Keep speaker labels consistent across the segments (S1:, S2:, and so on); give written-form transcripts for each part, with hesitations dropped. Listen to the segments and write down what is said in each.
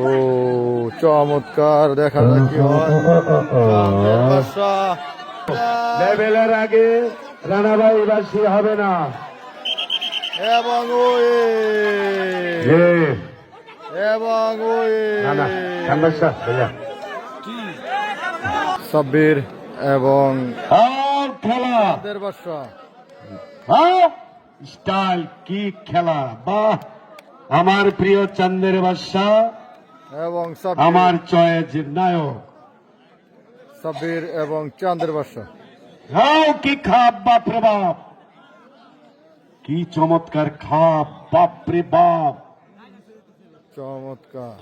S1: ও চমৎকার, দেখা যাক কি হয়।
S2: লেভেলের আগে রানাভাই বাসী হবে না।
S1: এবং এবং সাব্বির এবং
S2: খেলা
S1: বাদশা।
S2: স্টাইল কি খেলা! বাহ, আমার প্রিয় চান্দের বাদশা
S1: এবং
S2: আমার চয়েস নায়ক।
S1: সাব্বির এবং চাঁদের বাদশা।
S2: কি খাপ, বাপরে বাপ! কি চমৎকার খাপ, বাপরে বাপ!
S1: চমৎকার,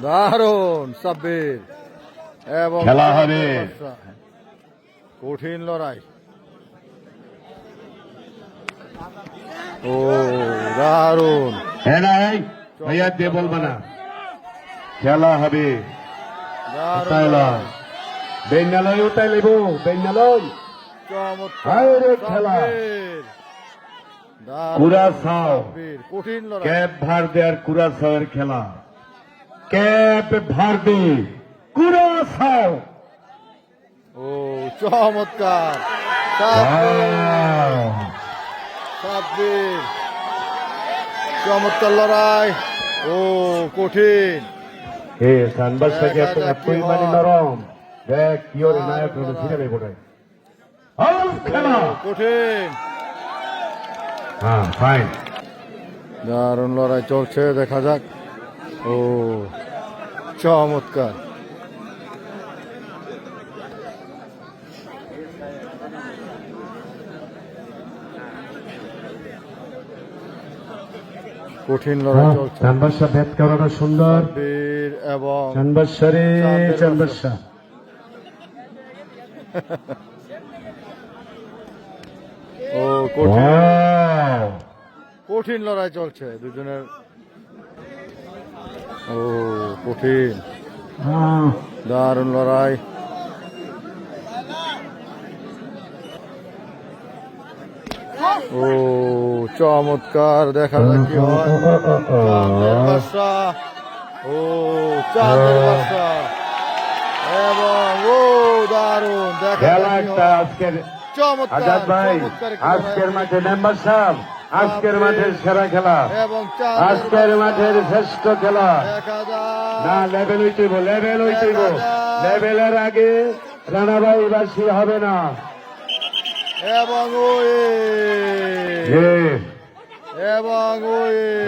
S1: দারুণ। সাব্বির এবং
S2: খেলা হবে,
S1: কঠিন লড়াই। ও দারুণ।
S2: ভাইয়া দিয়ে বলবো না, খেলা হবে। বেন্যালয় উঠাই লিব, বেন্যালয় খেলা। কুড়াসাও
S1: কঠিন লড়াই।
S2: ক্যাপ ভার দেয়ার কুড়াসাওয়ের খেলা। ক্যাপ ভার দে কুড়াসাও।
S1: ও চমৎকার, সাব্বির চমৎকার লড়াই। ও কঠিন।
S2: সানবাসটাকে এত পরিমাণে নরম। দেখ কি ওর নায়ক ফিরে নেই বোধ খেলা
S1: কঠিন।
S2: হ্যাঁ, ফাইন।
S1: দারুণ লড়াই চলছে, দেখা যাক। ও চমৎকার। কঠিন লড়াই চলছে।
S2: চানবাসা ব্যাট করাটা সুন্দর।
S1: বীর এবং
S2: চানবাসা রে চানবাসা।
S1: ও কঠিন, কঠিন লড়াই চলছে দুজনের। ও কঠিন, দারুণ লড়াই। ও চমৎকার, দেখা যাক কি হয়। ও চাঁদের বাদশা এবং ও দারুণ, দেখা
S2: আজকের
S1: চমৎকার
S2: ভাই। আজকের মাঠে মেম্বার সাহেব, আজকের মাঠের সেরা খেলা
S1: এবং
S2: আজকের মাঠের শ্রেষ্ঠ খেলা। না, লেভেল উইটিব, লেভেল উইটিব। লেভেলের আগে রানাভাই বাসী হবে না।
S1: এবং এবং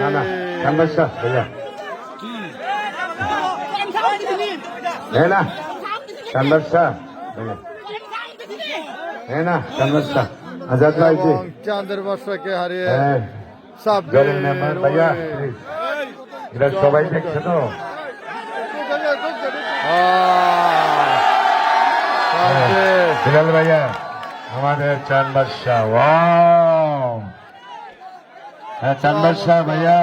S2: না না চানবাসা ভাইয়া না চানবাসা না চানবাসা আজাদ ভাই
S1: চাঁদের বাদশাকে হারিয়ে
S2: ভাইয়া, এরা সবাই দেখছে তো। বিলাল ভাইয়া আমাদের চানবাসা। ওয়াও, চানবাসা ভাইয়া।